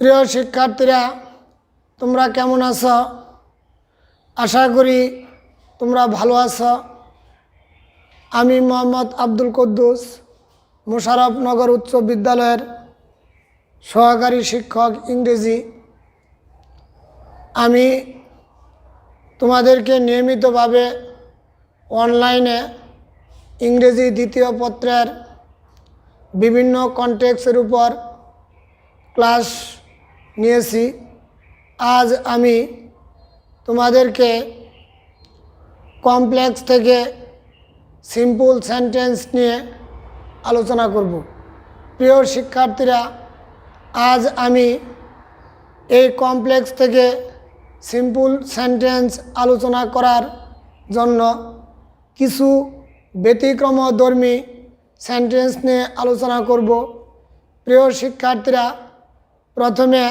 প্রিয় শিক্ষার্থীরা, তোমরা কেমন আছো? আশা করি তোমরা ভালো আছো। আমি মোহাম্মদ আব্দুল কুদ্দুস, মোশাররফনগর উচ্চ বিদ্যালয়ের সহকারী শিক্ষক ইংরেজি। আমি তোমাদেরকে নিয়মিতভাবে অনলাইনে ইংরেজি দ্বিতীয় পত্রের বিভিন্ন কনটেক্সটের উপর ক্লাস নিয়েছি। আজ আমি তোমাদেরকে কমপ্লেক্স থেকে সিম্পল সেন্টেন্স নিয়ে আলোচনা করব। প্রিয় শিক্ষার্থীরা, আজ আমি এই কমপ্লেক্স থেকে সিম্পল সেন্টেন্স আলোচনা করার জন্য কিছু ব্যতিক্রমধর্মী সেন্টেন্স নিয়ে আলোচনা করব। প্রিয় শিক্ষার্থীরা, প্রথমে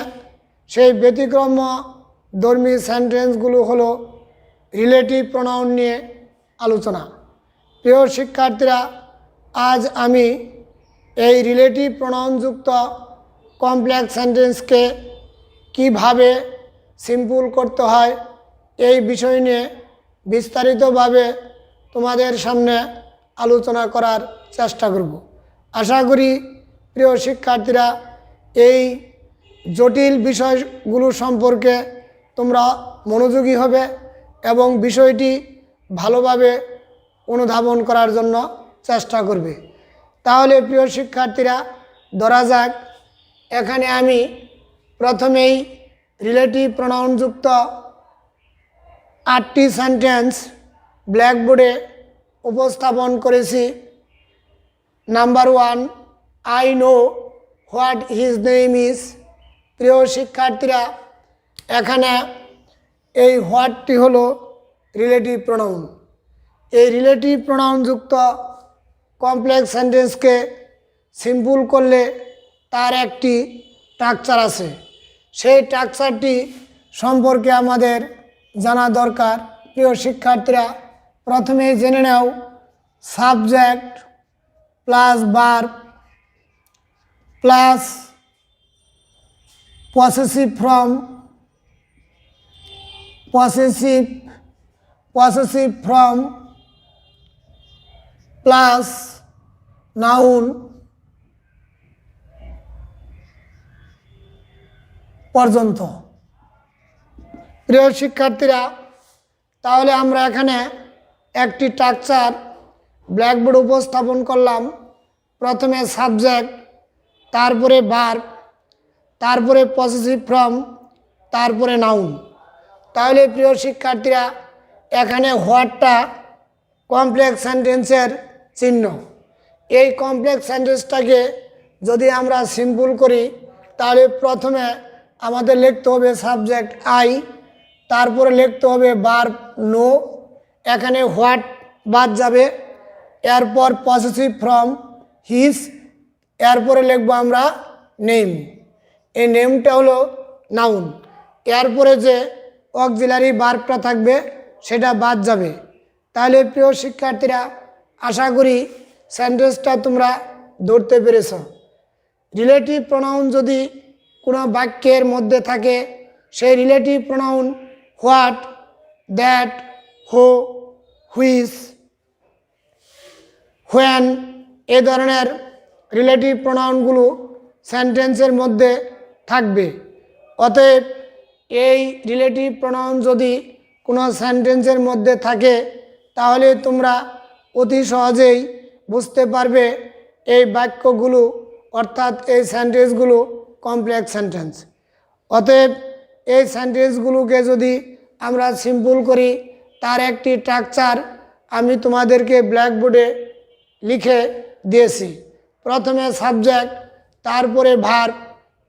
সেই ব্যতিক্রমধর্মী সেন্টেন্সগুলো হলো রিলেটিভ প্রোনাউন নিয়ে আলোচনা। প্রিয় শিক্ষার্থীরা, আজ আমি এই রিলেটিভ প্রোনাউনযুক্ত কমপ্লেক্স সেন্টেন্সকে কিভাবে সিম্পল করতে হয় এই বিষয় নিয়ে বিস্তারিতভাবে তোমাদের সামনে আলোচনা করার চেষ্টা করব। আশা করি প্রিয় শিক্ষার্থীরা এই জটিল বিষয়গুলো সম্পর্কে তোমরা মনোযোগী হবে এবং বিষয়টি ভালোভাবে অনুধাবন করার জন্য চেষ্টা করবে। তাহলে প্রিয় শিক্ষার্থীরা, ধরা যাক এখানে আমি প্রথমেই রিলেটিভ প্রোনাউনযুক্ত 8টি সেন্টেন্স ব্ল্যাকবোর্ডে উপস্থাপন করেছি। Number 1, I know what his name is. প্রিয় শিক্ষার্থীরা, এখানে এই হোয়াটটি হলো রিলেটিভ প্রোনাউন। এই রিলেটিভ প্রোনাউনযুক্ত কমপ্লেক্স সেন্টেন্সকে সিম্পল করলে তার একটি স্ট্রাকচার আছে। সেই স্ট্রাকচারটি সম্পর্কে আমাদের জানা দরকার। প্রিয় শিক্ষার্থীরা, প্রথমেই জেনে নাও subject plus verb plus possessive form plus noun পর্যন্ত। প্রিয় শিক্ষার্থীরা, তাহলে আমরা এখানে একটি স্ট্রাকচার ব্ল্যাকবোর্ড উপস্থাপন করলাম। প্রথমে সাবজেক্ট, তারপরে ভার্ব, তারপরে পসেসিভ ফর্ম, তারপরে নাউন। তাহলে প্রিয় শিক্ষার্থীরা, এখানে হোয়াটটা কমপ্লেক্স সেন্টেন্সের চিহ্ন। এই কমপ্লেক্স সেন্টেন্সটাকে যদি আমরা সিম্পল করি তাহলে প্রথমে আমাদের লিখতে হবে সাবজেক্ট আই, তারপরে লিখতে হবে ভার্ব নো, এখানে হোয়াট বাদ যাবে, এরপর পসেসিভ ফর্ম হিজ, এরপরে লিখবো আমরা নেম। এই নেমটা হলো নাউন। এরপরে যে অক্সিলারি ভার্বটা থাকবে সেটা বাদ যাবে। তাহলে প্রিয় শিক্ষার্থীরা, আশা করি সেন্টেন্সটা তোমরা ধরতে পেরেছ। রিলেটিভ প্রোনাউন যদি কোনো বাক্যের মধ্যে থাকে, সেই রিলেটিভ প্রোনাউন হোয়াট, দ্যাট, হো, হুইচ, হোয়েন এই ধরনের রিলেটিভ প্রোনাউনগুলো সেন্টেন্সের মধ্যে থাকবে। অতএব এই রিলেটিভ প্রোনাউন যদি কোনো সেন্টেন্সের মধ্যে থাকে তাহলে তোমরা অতি সহজেই বুঝতে পারবে এই বাক্যগুলো অর্থাৎ এই সেন্টেন্সগুলো কমপ্লেক্স সেন্টেন্স। অতএব এই সেন্টেন্সগুলোকে যদি আমরা সিম্পল করি তার একটি স্ট্রাকচার আমি তোমাদেরকে ব্ল্যাকবোর্ডে লিখে দিয়েছি। প্রথমে সাবজেক্ট, তারপরে ভার্ব,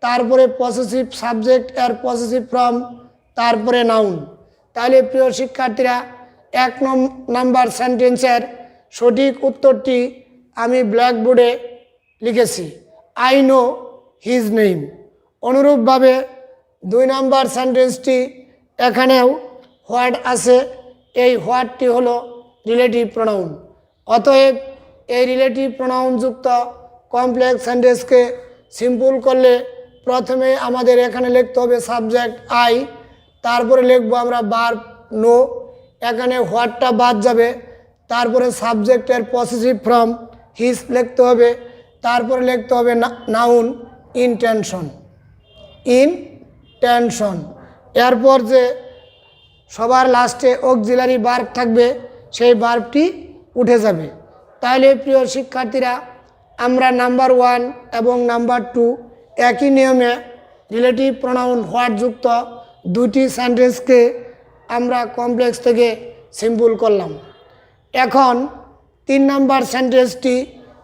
তারপরে পসেসিভ সাবজেক্ট এর পসেসিভ ফর্ম, তারপরে নাউন। তাহলে প্রিয় শিক্ষার্থীরা, 1 নম্বর সেন্টেন্সের সঠিক উত্তরটি আমি ব্ল্যাকবোর্ডে লিখেছি, আই নো হিজ নেম। অনুরূপভাবে 2 নম্বর সেন্টেন্সটি এখানেও হোয়াট আছে। এই হোয়াটটি হলো রিলেটিভ প্রোনাউন। অতএব এই রিলেটিভ প্রোনাউনযুক্ত কমপ্লেক্স সেন্টেন্সকে সিম্পল করলে প্রথমে আমাদের এখানে লিখতে হবে সাবজেক্ট আই, তারপরে লিখবো আমরা ভার্ব নো, এখানে হোয়াটটা বাদ যাবে, তারপরে সাবজেক্টের পসেসিভ ফর্ম হিজ লিখতে হবে, তারপরে লিখতে হবে নাউন ইনটেনশন, ইনটেনশন। এরপর যে সবার লাস্টে অক্সিলারি ভার্ব থাকবে সেই ভার্বটি উঠে যাবে। তাহলে প্রিয় শিক্ষার্থীরা, আমরা নাম্বার 1 এবং নাম্বার 2 একই নিয়মে রিলেটিভ প্রোনাউন হোয়াট যুক্ত দুটি সেন্টেন্সকে আমরা কমপ্লেক্স থেকে সিম্পল করলাম। এখন 3 নাম্বার সেন্টেন্সটি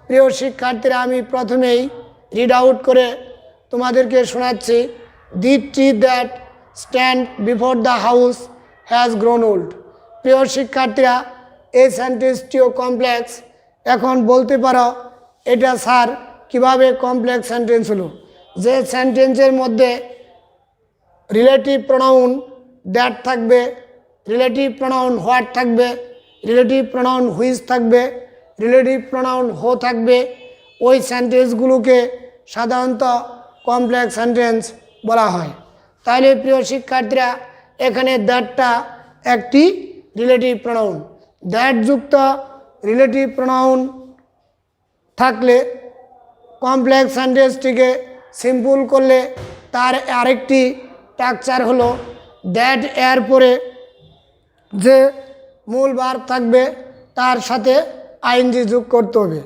প্রিয় শিক্ষার্থীরা আমি প্রথমেই রিড আউট করে তোমাদেরকে শোনাচ্ছি। The tree that stand before the house has grown old. প্রিয় শিক্ষার্থীরা, এই সেন্টেন্সটিও কমপ্লেক্স। এখন বলতে পারো এটা স্যার কিভাবে কমপ্লেক্স সেন্টেন্স হলো? যে সেন্টেন্সের মধ্যে রিলেটিভ প্রোনাউন দ্যাট থাকবে, রিলেটিভ প্রোনাউন হোয়াট থাকবে, রিলেটিভ প্রোনাউন হুইচ থাকবে, রিলেটিভ প্রোনাউন হো থাকবে, ওই সেন্টেন্সগুলোকে সাধারণত কমপ্লেক্স সেন্টেন্স বলা হয়। তাহলে প্রিয় শিক্ষার্থীরা, এখানে দ্যাটটা একটি রিলেটিভ প্রোনাউন। দ্যাট যুক্ত রিলেটিভ প্রোনাউন থাকলে কমপ্লেক্স সেন্টেন্সটিকে সিম্পল করলে তার আরেকটি স্ট্রাকচার হলো দ্যাট এর পরে যে মূল ভার্ব থাকবে তার সাথে আইএনজি যোগ করতে হবে।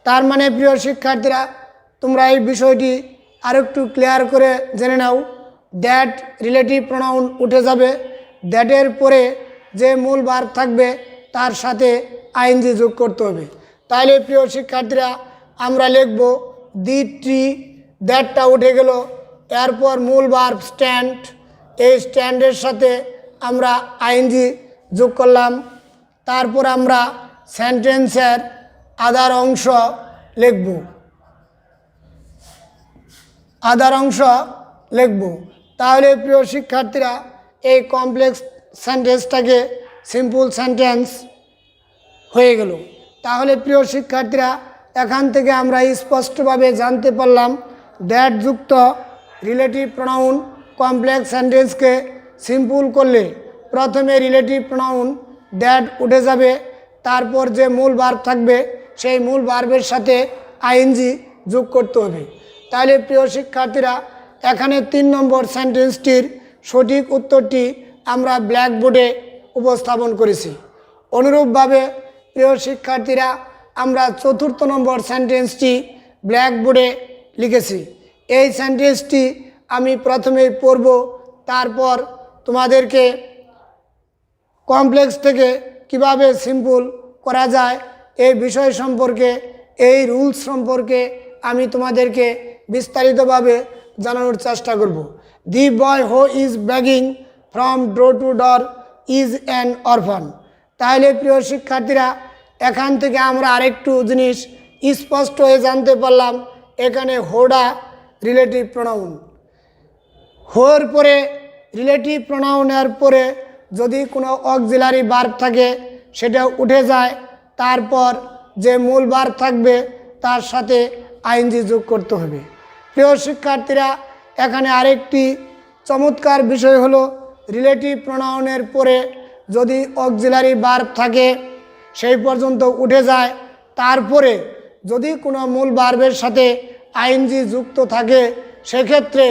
তার মানে প্রিয় শিক্ষার্থীরা, তোমরা এই বিষয়টি আরেকটু ক্লিয়ার করে জেনে নাও। দ্যাট রিলেটিভ প্রোনাউন উঠে যাবে, দ্যাটের পরে যে মূল ভার্ব থাকবে তার সাথে আইএনজি যোগ করতে হবে। তাহলে প্রিয় শিক্ষার্থীরা, আমরা লিখব দি ট্রি, দ্যাটটা উঠে গেল, এরপর মূল ভার্ব স্ট্যান্ড, এই স্ট্যান্ডের সাথে আমরা আইএনজি যোগ করলাম। তারপর আমরা সেন্টেন্সের আদার অংশ লিখব, আদার অংশ লিখব। তাহলে প্রিয় শিক্ষার্থীরা, এই কমপ্লেক্স সেন্টেন্সটাকে সিম্পল সেন্টেন্স হয়ে গেল। তাহলে প্রিয় শিক্ষার্থীরা, এখান থেকে আমরা স্পষ্টভাবে জানতে পারলাম দ্যাট যুক্ত রিলেটিভ প্রোনাউন কমপ্লেক্স সেন্টেন্সকে সিম্পল করলে প্রথমে রিলেটিভ প্রোনাউন দ্যাট উঠে যাবে, তারপর যে মূল ভার্ব থাকবে সেই মূল ভার্বের সাথে আইএনজি যোগ করতে হবে। তাহলে প্রিয় শিক্ষার্থীরা, এখানে 3 নম্বর সেন্টেন্সটির সঠিক উত্তরটি আমরা ব্ল্যাকবোর্ডে উপস্থাপন করেছি। অনুরূপভাবে প্রিয় শিক্ষার্থীরা, আমরা 4র্থ নম্বর সেন্টেন্সটি ব্ল্যাকবোর্ডে লিখেছি। এই সেন্টেন্সটি আমি প্রথমেই পড়ব, তারপর তোমাদেরকে কমপ্লেক্স থেকে কিভাবে সিম্পল করা যায় এই বিষয় সম্পর্কে, এই রুলস সম্পর্কে আমি তোমাদেরকে বিস্তারিতভাবে জানানোর চেষ্টা করব। The boy who is begging from door to door is an orphan. তাহলে প্রিয় শিক্ষার্থীরা, এখান থেকে আমরা আরেকটু জিনিস স্পষ্ট হয়ে জানতে পারলাম। এখানে হোডা রিলেটিভ প্রোনাউন, হোর পরে রিলেটিভ প্রোনাউনের পরে যদি কোনো অক্সিলারি ভার্ব থাকে সেটা উঠে যায়, তারপর যে মূল ভার্ব থাকবে তার সাথে আইএনজি যোগ করতে হবে। প্রিয় শিক্ষার্থীরা, এখানে আরেকটি চমৎকার বিষয় হলো রিলেটিভ প্রোনাউনের পরে যদি অক্সিলারি ভার্ব থাকে সেই পর্যন্ত উঠে যায়, তারপরে যদি কোনো মূল ভার্বের সাথে আইএনজি যুক্ত থাকে সেক্ষেত্রে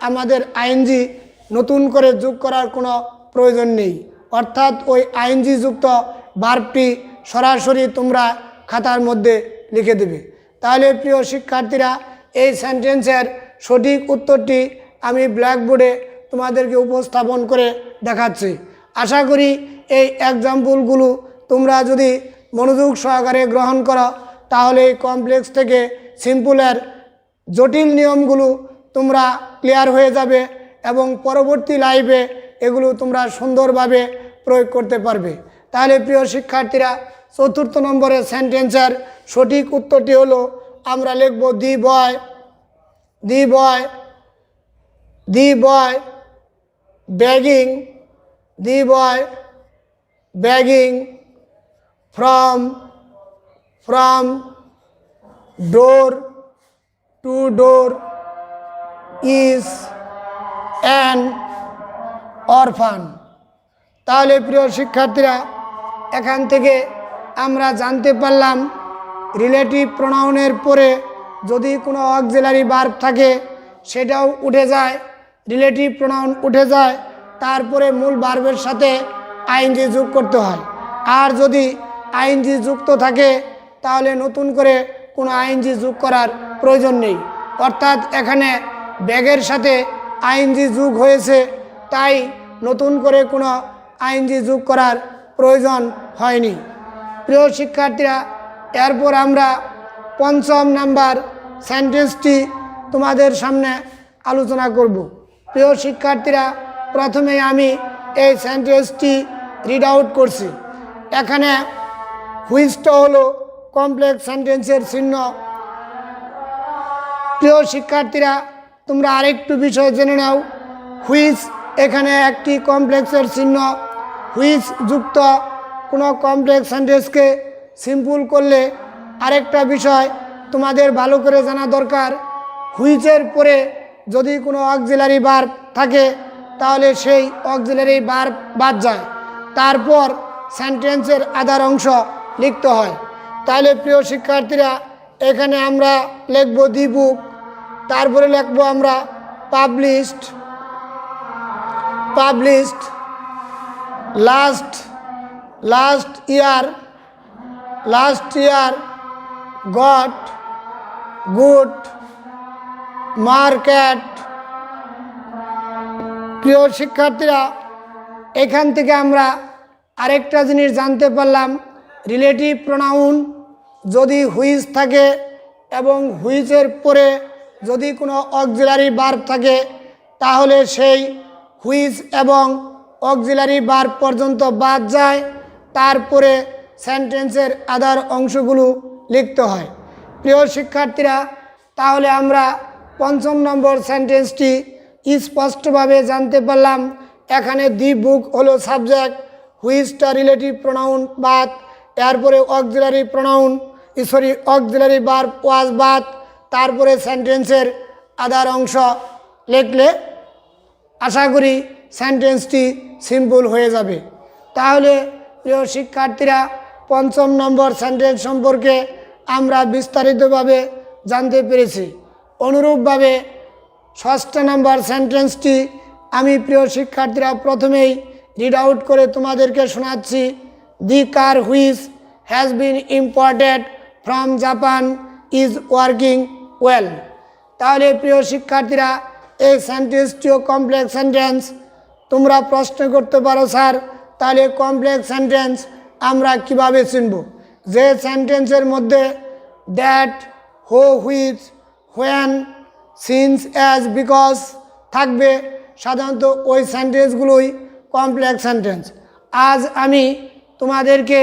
আমাদের আইএনজি নতুন করে যোগ করার কোনো প্রয়োজন নেই, অর্থাৎ ওই আইএনজি যুক্ত ভার্বটি সরাসরি তোমরা খাতার মধ্যে লিখে দেবে। তাহলে প্রিয় শিক্ষার্থীরা, এই সেন্টেন্সের সঠিক উত্তরটি আমি ব্ল্যাকবোর্ডে তোমাদেরকে উপস্থাপন করে দেখাচ্ছি। আশা করি এই এক্সাম্পলগুলো তোমরা যদি মনোযোগ সহকারে গ্রহণ করো তাহলে এই কমপ্লেক্স থেকে সিম্পলের জটিল নিয়মগুলো তোমরা ক্লিয়ার হয়ে যাবে এবং পরবর্তী লাইফে এগুলো তোমরা সুন্দরভাবে প্রয়োগ করতে পারবে। তাহলে প্রিয় শিক্ষার্থীরা, 4র্থ নম্বরের সেন্টেন্সের সঠিক উত্তরটি হলো আমরা লিখব the boy, the boy, the boy begging, the boy begging from door to door is an orphan. তাহলে প্রিয় শিক্ষার্থীরা, এখান থেকে আমরা জানতে পারলাম রিলেটিভ প্রোনাউনের পরে যদি কোনো অক্সিলারি ভার্ব থাকে সেটাও উঠে যায়, রিলেটিভ প্রোনাউন উঠে যায়, তারপরে মূল ভার্বের সাথে আইএনজি যোগ করতে হয়। আর যদি আইএনজি যুক্ত থাকে তাহলে নতুন করে কোনো আইএনজি যোগ করার প্রয়োজন নেই। অর্থাৎ এখানে ব্যাগের সাথে আইএনজি যোগ হয়েছে, তাই নতুন করে কোনো আইএনজি যোগ করার প্রয়োজন হয়নি। প্রিয় শিক্ষার্থীরা, এরপর আমরা ৫ম নাম্বার সেন্টেন্সটি তোমাদের সামনে আলোচনা করব। প্রিয় শিক্ষার্থীরা, প্রথমে আমি এই সেন্টেন্সটি রিড আউট করছি। এখানে হুইচটা হলো কমপ্লেক্স সেন্টেন্সের চিহ্ন। প্রিয় শিক্ষার্থীরা, তোমরা আরেকটু বিষয় জেনে নাও। হুইচ এখানে একটি কমপ্লেক্সের চিহ্ন। হুইচ যুক্ত কোনো কমপ্লেক্স সেন্টেন্সকে সিম্পল করলে আরেকটা বিষয় তোমাদের ভালো করে জানা দরকার, হুইচের পরে যদি কোনো অক্সিলারি ভার্ব থাকে তাহলে সেই অক্সিলারি ভার্ব বাদ যায়, তারপর সেন্টেন্সের আধার অংশ লিখতে হয়। তাহলে প্রিয় শিক্ষার্থীরা, এখানে আমরা লিখব দি বুক, তারপরে লিখব আমরা published, last year goat, good, market. প্রিয় শিক্ষার্থীরা, এখান থেকে আমরা আরেকটা জিনিস জানতে পারলাম, রিলেটিভ প্রোনাউন যদি হুইচ থাকে এবং হুইচের পরে যদি কোনো অক্সিলারি ভার্ব থাকে তাহলে সেই হুইচ এবং অক্সিলারি ভার্ব পর্যন্ত বাদ যায়, তারপরে সেন্টেন্সের আদার অংশগুলো লিখতে হয়। প্রিয় শিক্ষার্থীরা, তাহলে আমরা ৫ম নম্বর সেন্টেন্সটি স্পষ্টভাবে জানতে পারলাম। এখানে দি বুক হলো সাবজেক্ট, হুইচটা রিলেটিভ প্রোনাউন বাদ, এরপরে অক্সিলারি ভার্ব ওয়াজ বাদ, তারপরে সেন্টেন্সের আদার অংশ লিখলে আশা করি সেন্টেন্সটি সিম্পল হয়ে যাবে। তাহলে প্রিয় শিক্ষার্থীরা, ৫ম নম্বর সেন্টেন্স সম্পর্কে আমরা বিস্তারিতভাবে জানতে পেরেছি। অনুরূপভাবে ৬ষ্ঠ নম্বর সেন্টেন্সটি আমি প্রিয় শিক্ষার্থীরা প্রথমেই রিড আউট করে তোমাদেরকে শোনাচ্ছি। The car which has been imported from Japan is working well. তাহলে প্রিয় শিক্ষার্থীরা, এই সেন্টেন্সটিও কমপ্লেক্স সেন্টেন্স। তোমরা প্রশ্ন করতে পারো, স্যার তাহলে কমপ্লেক্স সেন্টেন্স আমরা কিভাবে চিনব? যে সেন্টেন্সের মধ্যে দ্যাট, হো, which, when, since, as, because থাকবে সাধারণত ওই সেন্টেন্সগুলোই কমপ্লেক্স সেন্টেন্স। আজ আমি তোমাদেরকে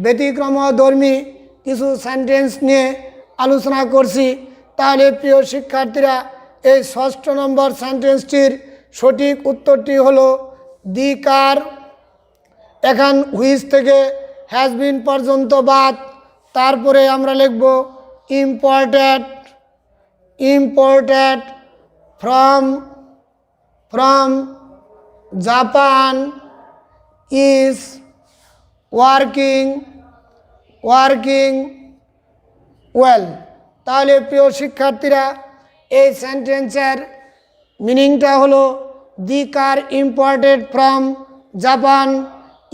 ব্যতিক্রমধর্মী কিছু সেন্টেন্স নিয়ে আলোচনা করছি। তাহলে প্রিয় শিক্ষার্থীরা, এই ৬ষ্ঠ নম্বর সেন্টেন্সটির সঠিক উত্তরটি হলো দি কার। এখন হুইচ থেকে হ্যাজ বিন পর্যন্ত বাদ, তারপরে আমরা লিখব imported from Japan is working well. তাহলে প্রিয় শিক্ষার্থীরা, এই সেন্টেন্সের মিনিংটা হলো the car imported from Japan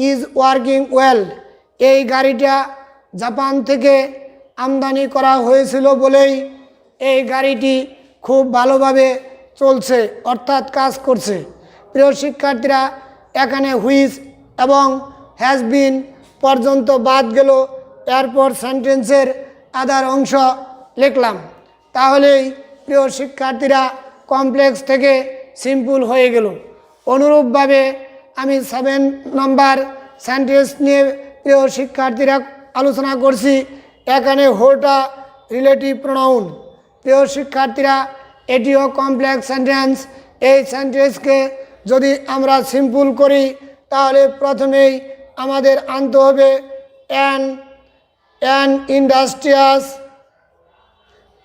is working well. এই গাড়িটা জাপান থেকে আমদানি করা হয়েছিল বলেই এই গাড়িটি খুব ভালোভাবে চলছে, অর্থাৎ কাজ করছে। প্রিয় শিক্ষার্থীরা, এখানে হুইচ এবং হ্যাজ বিন পর্যন্ত বাদ গেল, এরপর সেন্টেন্সের আদার অংশ লিখলাম। তাহলেই প্রিয় শিক্ষার্থীরা কমপ্লেক্স থেকে সিম্পল হয়ে গেল। অনুরূপভাবে আমি 7 নম্বর সেন্টেন্স নিয়ে প্রিয় শিক্ষার্থীরা আলোচনা করছি। এখানে হোটা রিলেটিভ প্রোনাউন। প্রিয় শিক্ষার্থীরা, এটিও কমপ্লেক্স সেন্টেন্স। এই সেন্টেন্সকে যদি আমরা সিম্পল করি তাহলে প্রথমেই আমাদের আনতে হবে an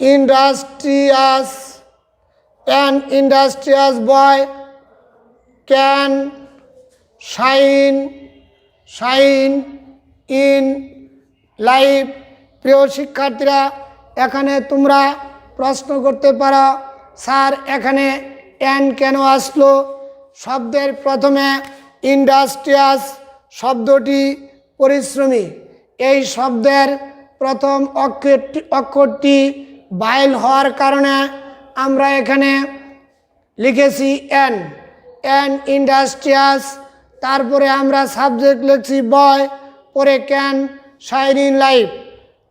industrious An industrious boy can shine in life. প্রিয় শিক্ষার্থীরা, এখানে তোমরা প্রশ্ন করতে পারো, স্যার এখানে অ্যান কেন আসলো? শব্দের প্রথমে ইন্ডাস্ট্রিয়াস শব্দটি পরিশ্রমী। এই শব্দের প্রথম অক্ষরটি বাইল হওয়ার কারণে আমরা এখানে লিখেছি অ্যান ইন্ডাস্ট্রিয়াস। তারপরে আমরা সাবজেক্ট লিখছি বয়, পরে ক্যান শাইন ইন লাইফ।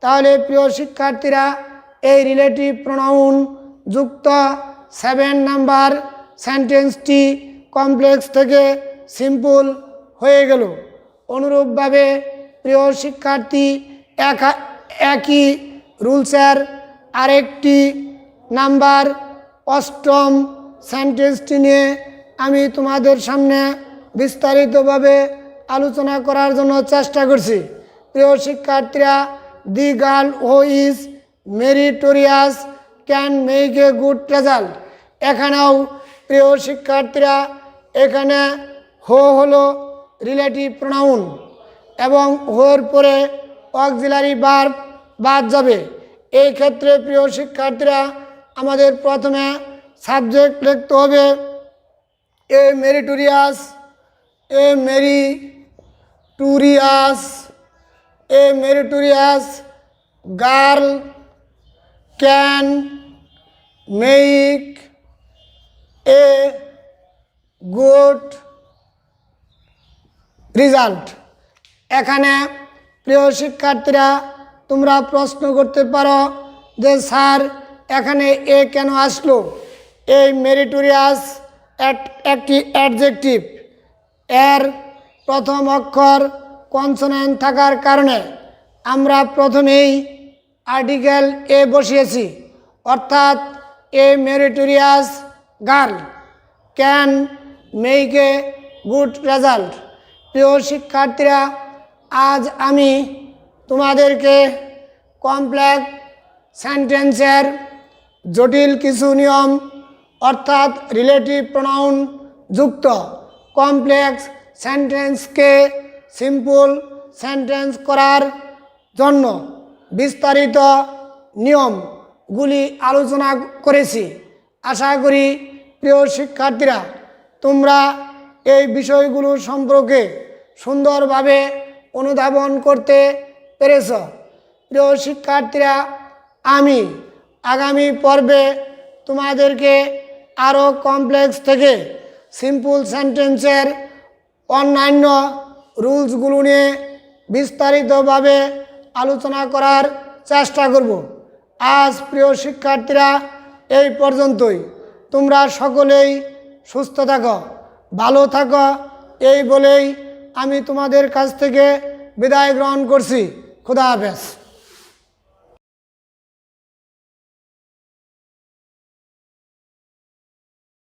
তাহলে প্রিয় শিক্ষার্থীরা, এই রিলেটিভ প্রোনাউন যুক্ত 7 নাম্বার সেন্টেন্সটি কমপ্লেক্স থেকে সিম্পল হয়ে গেল। অনুরূপভাবে প্রিয় শিক্ষার্থী, একই রুলসের আরেকটি নাম্বার 8ম সেন্টেন্সটি নিয়ে আমি তোমাদের সামনে বিস্তারিতভাবে আলোচনা করার জন্য চেষ্টা করছি। প্রিয় শিক্ষার্থীরা, the girl who is meritorious can make a good result. এখানেও প্রিয় শিক্ষার্থীরা, এখানে হো হলো রিলেটিভ প্রোনাউন এবং হোর পরে অক্সিলারি ভার্ব বাদ যাবে। এই ক্ষেত্রে প্রিয় শিক্ষার্থীরা, আমাদের প্রথমে সাবজেক্ট লিখতে হবে a meritorious girl can make a good result. এখানে প্রিয় শিক্ষার্থীরা, তোমরা প্রশ্ন করতে পারো যে স্যার এখানে এ কেন আসলো? এই মেরিটোরিয়াস একটি অ্যাডজেক্টিভ, এর প্রথম অক্ষর কনসোনেন্ট থাকার কারণে আমরা প্রথমেই আর্টিকেল এ বসিয়েছি, অর্থাৎ a meritorious girl can make a good result. প্রিয় শিক্ষার্থীরা, আজ আমি তোমাদেরকে কমপ্লেক্স সেন্টেন্সের জটিল কিছু নিয়ম, অর্থাৎ রিলেটিভ প্রোনাউন যুক্ত কমপ্লেক্স সেন্টেন্সকে সিম্পল সেন্টেন্স করার জন্য বিস্তারিত নিয়মগুলি আলোচনা করেছি। আশা করি প্রিয় শিক্ষার্থীরা, তোমরা এই বিষয়গুলো সম্পর্কে সুন্দরভাবে অনুধাবন করতে পেরেছ। প্রিয় শিক্ষার্থীরা, আমি আগামী পর্বে তোমাদেরকে আরও কমপ্লেক্স থেকে সিম্পল সেন্টেন্সের অন্যান্য রুলসগুলো নিয়ে বিস্তারিতভাবে আলোচনা করার চেষ্টা করব। আজ প্রিয় শিক্ষার্থীরা, এই পর্যন্তই। তোমরা সকলেই সুস্থ থাকো, ভালো থাকো, এই বলেই আমি তোমাদের কাছ থেকে বিদায় গ্রহণ করছি। খুদা হাফেজ।